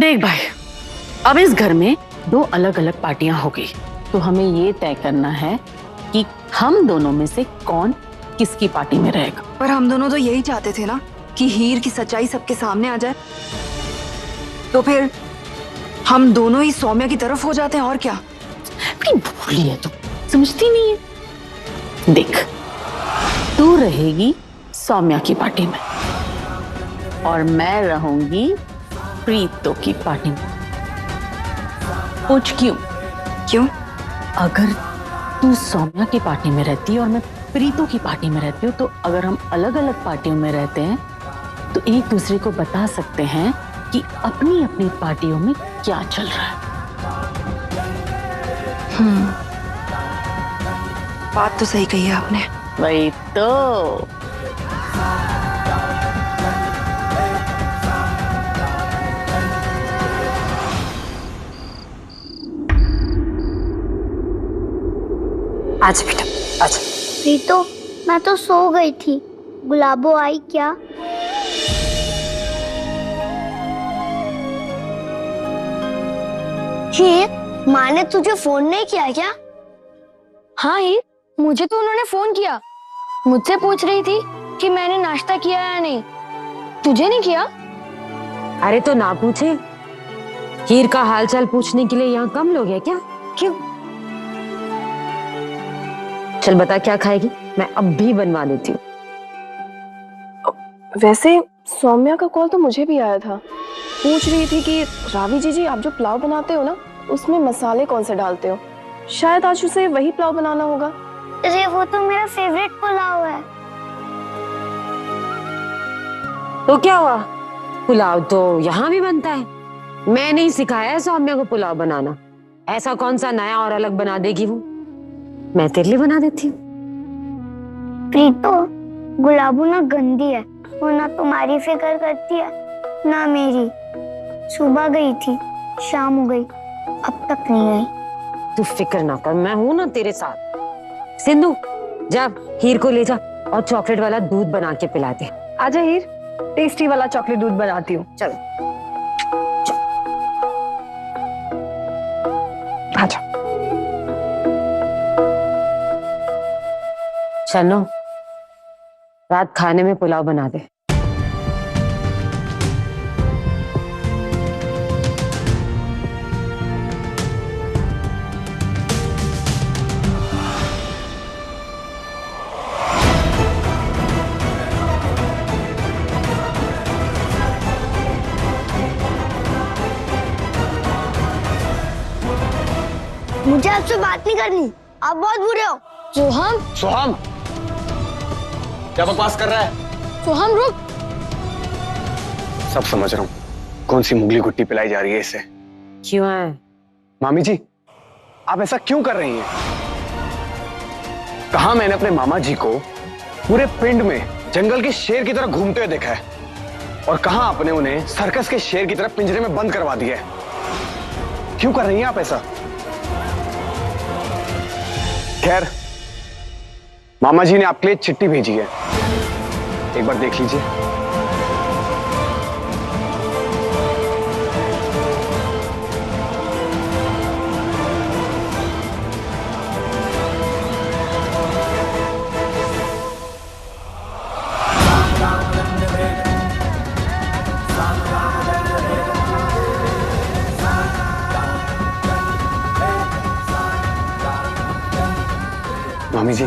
देख भाई, अब इस घर में दो अलग अलग पार्टियां हो गई, तो हमें ये तय करना है कि हम दोनों में से कौन किसकी पार्टी में रहेगा। पर हम दोनों तो यही चाहते थे ना कि हीर की सच्चाई सबके सामने आ जाए। तो फिर हम दोनों ही सौम्या की तरफ हो जाते हैं, और क्या। बड़ी भोली है तू, समझती नहीं है। देख, तू रहेगी सौम्या की पार्टी में और मैं रहूंगी प्रीतो की पार्टी में। पूछ क्यों? क्यों? अगर तू सौम्या की पार्टी में रहती है और मैं प्रीतो की पार्टी में रहती हूँ, तो अगर हम अलग अलग पार्टियों में रहते हैं तो एक दूसरे को बता सकते हैं कि अपनी अपनी पार्टियों में क्या चल रहा है। बात तो सही कही है आपने। वही तो। आज बेटा आज। प्रीतो, मैं तो सो गई थी। गुलाबो आई क्या? हीर, माँ ने तुझे फोन नहीं किया क्या? हाँ हीर, मुझे तो उन्होंने फोन किया। मुझसे पूछ रही थी कि मैंने नाश्ता किया या नहीं। तुझे नहीं किया? अरे तो ना पूछे, हीर का हालचाल पूछने के लिए यहाँ कम लोग हैं क्या? क्यों? चल बता क्या खाएगी, मैं अब भी बनवा देती हूँ। वैसे सौम्या का कॉल तो मुझे भी आया था। पूछ रही थी कि रावी जी आप जो पुलाव बनाते हो ना, उसमें मसाले कौन से डालते हो। शायद आज उसे वही पुलाव बनाना होगा। अरे वो तो मेरा फेवरेट पुलाव है। तो क्या हुआ, पुलाव तो यहाँ भी बनता है। मैं नहीं सिखाया है सौम्या को पुलाव बनाना। ऐसा कौन सा नया और अलग बना देगी वो? मैं तेरे लिए बना देती हूँ। प्रीतो, गुलाबो ना गंदी है। वो ना तुम्हारी फिक्र करती है ना मेरी। सुबह गई थी, शाम हो गई, अब तक नहीं गई। तू फिक्र ना कर, मैं हूं ना तेरे साथ। सिंधु, जा हीर को ले जा और चॉकलेट वाला दूध बना के पिला दे। आजा हीर, टेस्टी वाला चॉकलेट दूध बनाती हूँ। चल आजा। चलो, रात खाने में पुलाव बना दे। मुझे आपसे बात नहीं करनी, आप बहुत बुरे हो। सोहम, सोहम, क्या बकवास कर रहा है? सोहम रुक। सब समझ रहा हूँ, कौन सी मुगली गुट्टी पिलाई जा रही है इसे। क्यों है? मामी जी, आप ऐसा क्यों कर रही हैं? कहा मैंने अपने मामा जी को पूरे पिंड में जंगल के शेर की तरह घूमते हुए देखा है, और कहा आपने उन्हें सर्कस के शेर की तरह पिंजरे में बंद करवा दिया है। क्यों कर रही हैं आप ऐसा? खैर, मामा जी ने आपके लिए चिट्ठी भेजी है, एक बार देख लीजिए। मामी जी,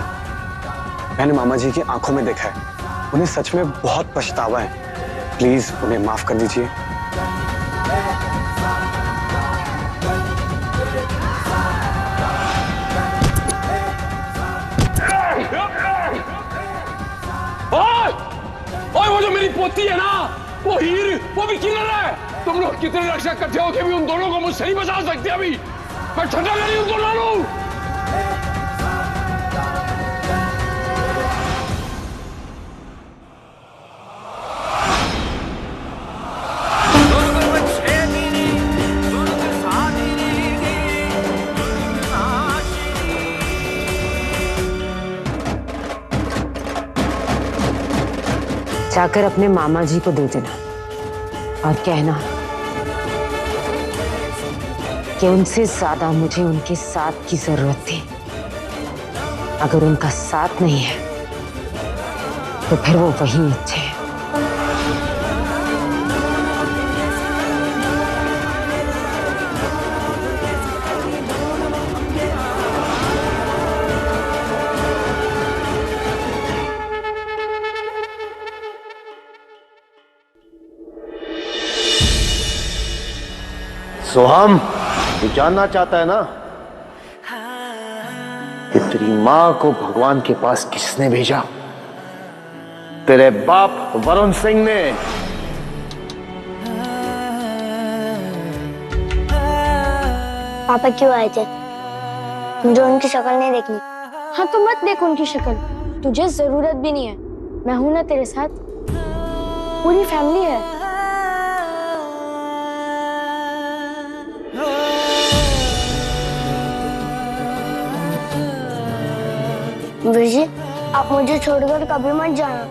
मैंने मामा जी की आंखों में देखा है, उन्हें सच में बहुत पछतावा है। प्लीज उन्हें माफ कर दीजिए। ओए, वो जो मेरी पोती है ना, वो हीर, वो भी किलर है। तुम लोग कितने रक्षक इकट्ठे होके भी उन दोनों को मुझसे नहीं बचा सकते। अभी मैं ठंडा नहीं उन दोनों। जाकर अपने मामा जी को दे देना और कहना कि उनसे ज्यादा मुझे उनके साथ की जरूरत थी। अगर उनका साथ नहीं है तो फिर वो वहीं अच्छे हैं। सोहम, तू जानना चाहता है ना कि तेरी मां को भगवान के पास किसने भेजा? तेरे बाप वरुण सिंह ने। पापा क्यों आए थे? मुझे उनकी शक्ल नहीं देखनी। हाँ तो मत देख उनकी शक्ल, तुझे जरूरत भी नहीं है। मैं हूं ना तेरे साथ, पूरी फैमिली है। विजी, आप मुझे छोड़कर कभी मत जाना।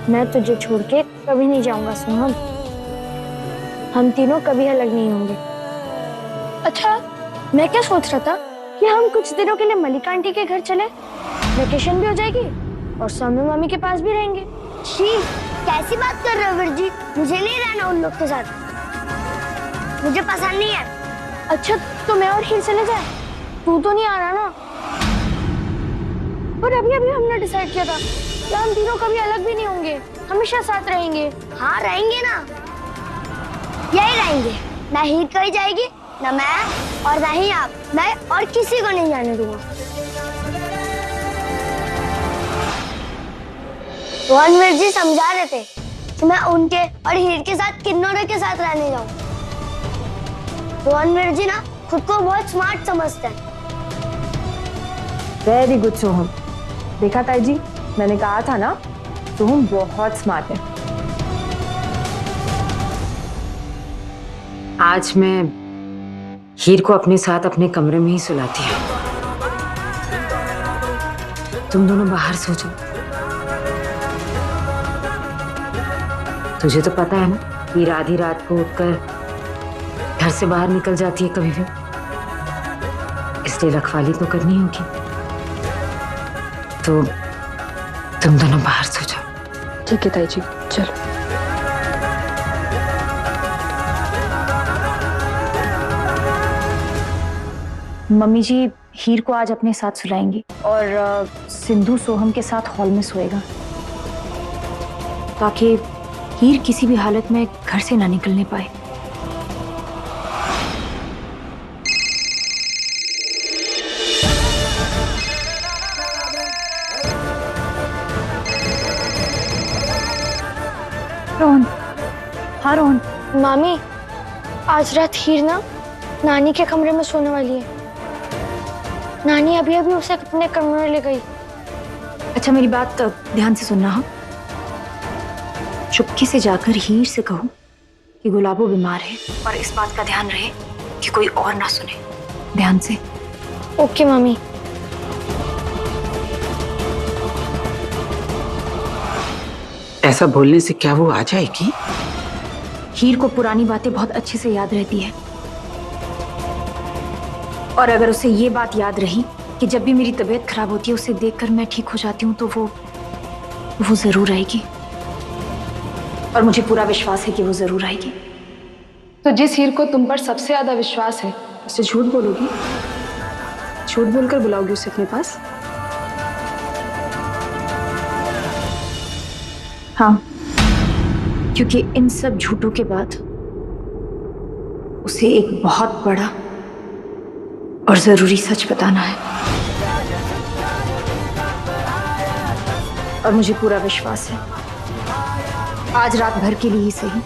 मैं तुझे छोड़ के कभी नहीं जाऊंगा सोहम। हम तीनों कभी अलग नहीं होंगे। अच्छा, मैं क्या सोच रहा था कि हम कुछ दिनों के लिए मलिका आंटी के घर चले, वेकेशन भी हो जाएगी और सौम्य मामी के पास भी रहेंगे। शी, कैसी बात कर रहे हो वीरजी? मुझे नहीं रहना उन लोग के साथ, मुझे पसंद नहीं है। अच्छा तो मैं और हीर चले जाए? तू तो नहीं आ रहा ना? पर अभी अभी हमने डिसाइड किया था कि हम तीनों कभी अलग भी नहीं होंगे, हमेशा साथ रहेंगे। हाँ रहेंगे ना, यही रहेंगे। ना हीर कहीं जाएगी, ना मैं, और ना ही आप। मैं और किसी को नहीं जाने दूंगा। रणवीर जी समझा रहे थे कि मैं उनके और हीर के साथ किन्नौर के साथ रहने जाऊं। रणवीर जी ना खुद को बहुत स्मार्ट समझते हैं। वेरी गुड सोहम। देखा ताई जी, मैंने कहा था ना, सोहम बहुत स्मार्ट है। आज मैं हीर को अपने साथ अपने कमरे में ही सुलाती हूँ। तुम दोनों बाहर सो जाओ। तुझे तो पता है ना, हीर आधी रात को उठकर घर से बाहर निकल जाती है कभी भी, इसलिए रखवाली तो करनी होगी। तो तुम दोनों बाहर सो जाओ। ठीक है ताई जी, चलो। मम्मी जी हीर को आज अपने साथ सुलाएंगी और सिंधु सोहम के साथ हॉल में सोएगा, ताकि हीर किसी भी हालत में घर से ना निकलने पाए। रोहन, हाँ रोहन। मामी, आज रात हीर ना नानी के कमरे में सोने वाली है। नानी अभी अभी उसे अपने कमरे में ले गई। अच्छा मेरी बात ध्यान से सुनना। हाँ, चुपके से जाकर हीर से कहो कि गुलाबो बीमार है और इस बात का ध्यान रहे कि कोई और ना सुने। ध्यान से। ओके मामी। ऐसा बोलने से क्या वो आ जाएगी? हीर को पुरानी बातें बहुत अच्छे से याद रहती है, और अगर उसे ये बात याद रही कि जब भी मेरी तबीयत खराब होती है उसे देखकर मैं ठीक हो जाती हूँ, तो वो जरूर आएगी। और मुझे पूरा विश्वास है कि वो जरूर आएगी। तो जिस हीर को तुम पर सबसे ज्यादा विश्वास है, उससे झूठ बोलोगी? झूठ बोलकर बुलाओगी उसे अपने पास? हाँ, क्योंकि इन सब झूठों के बाद उसे एक बहुत बड़ा और जरूरी सच बताना है, और मुझे पूरा विश्वास है आज रात भर के लिए ही सही,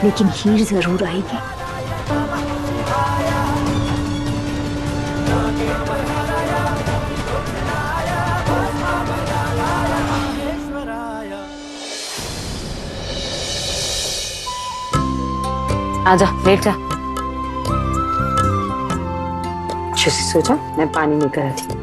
लेकिन हीर जरूर आएगी। आजा, लेट जा। अच्छे से सो जा, मैं पानी लेकर आती हूँ।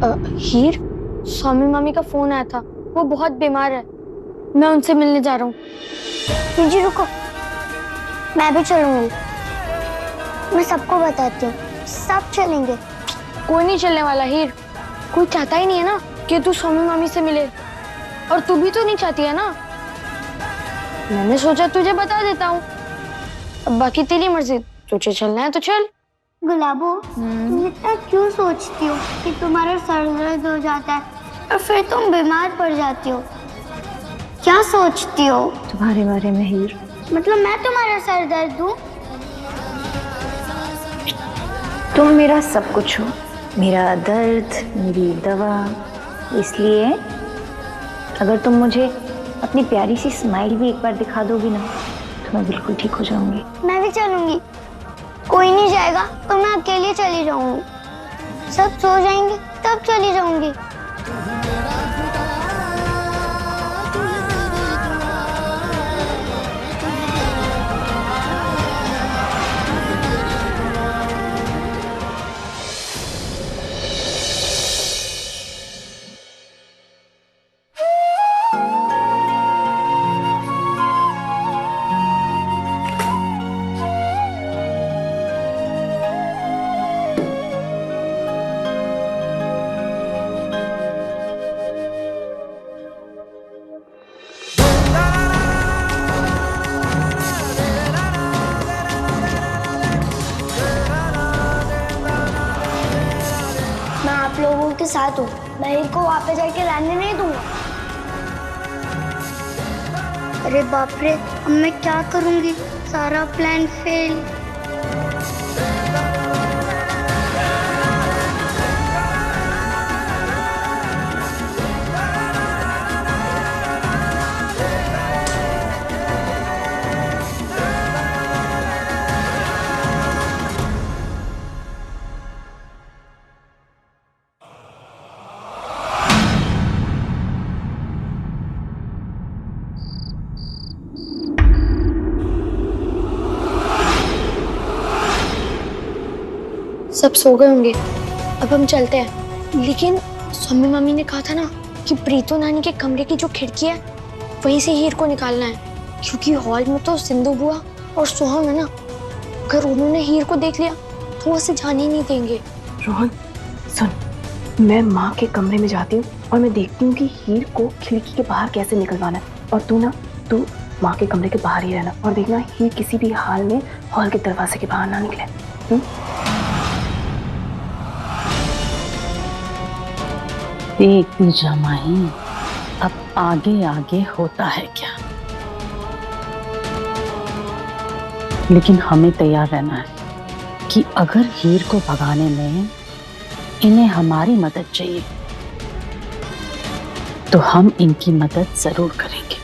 हीर, स्वामी मामी का फोन आया था, वो बहुत बीमार है, मैं उनसे मिलने जा रहा हूँ। जी रुको, मैं भी चलूंगी। मैं सबको बताती हूँ, सब चलेंगे। कोई नहीं चलने वाला हीर, कोई चाहता ही नहीं है ना कि तू स्वामी मामी से मिले, और तू भी तो नहीं चाहती है ना। मैंने सोचा तुझे बता देता हूँ, अब बाकी तेरी मर्जी, तुझे चलना है तो चल। गुलाबो, तुम इतना क्यों सोचती हो कि तुम्हारा सर दर्द हो जाता है और फिर तुम बीमार पड़ जाती हो? क्या सोचती हो तुम्हारे बारे में हीर? मतलब मैं तुम्हारा सर दर्द दूं? तुम मेरा सब कुछ हो, मेरा दर्द, मेरी दवा। इसलिए अगर तुम मुझे अपनी प्यारी सी स्माइल भी एक बार दिखा दोगी ना, तो मैं बिल्कुल ठीक हो जाऊंगी। मैं भी चलूंगी। कोई नहीं जाएगा तो मैं अकेले चली जाऊंगी। सब सो जाएंगे तब चली जाऊंगी। मैं आप लोगों के साथ हूँ, मैं इनको वापस जाके रहने नहीं दूंगा। अरे बाप रे, अब मैं क्या करूंगी? सारा प्लान फेल। सब सो गए होंगे, अब हम चलते हैं। लेकिन स्वामी मामी ने कहा था ना कि प्रीतो नानी के कमरे की जो खिड़की है वहीं से हीर को निकालना है, क्योंकि हॉल में तो सिंधु बुआ और सोहम है ना। अगर उन्होंने हीर को देख लिया तो वो उसे जाने ही नहीं देंगे। रोहन सुन, मैं माँ के कमरे में जाती हूँ और मैं देखती हूँ कि हीर को खिड़की के बाहर कैसे निकलवाना है, और तू माँ के कमरे के बाहर ही रहना और देखना हीर किसी भी हाल में हॉल के दरवाजे के बाहर ना निकले। देखती जमाई, अब आगे आगे होता है क्या। लेकिन हमें तैयार रहना है कि अगर हीर को भगाने में इन्हें हमारी मदद चाहिए तो हम इनकी मदद जरूर करेंगे।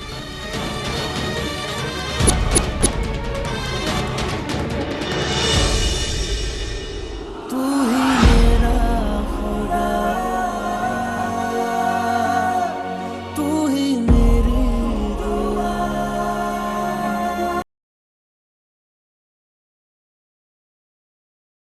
तू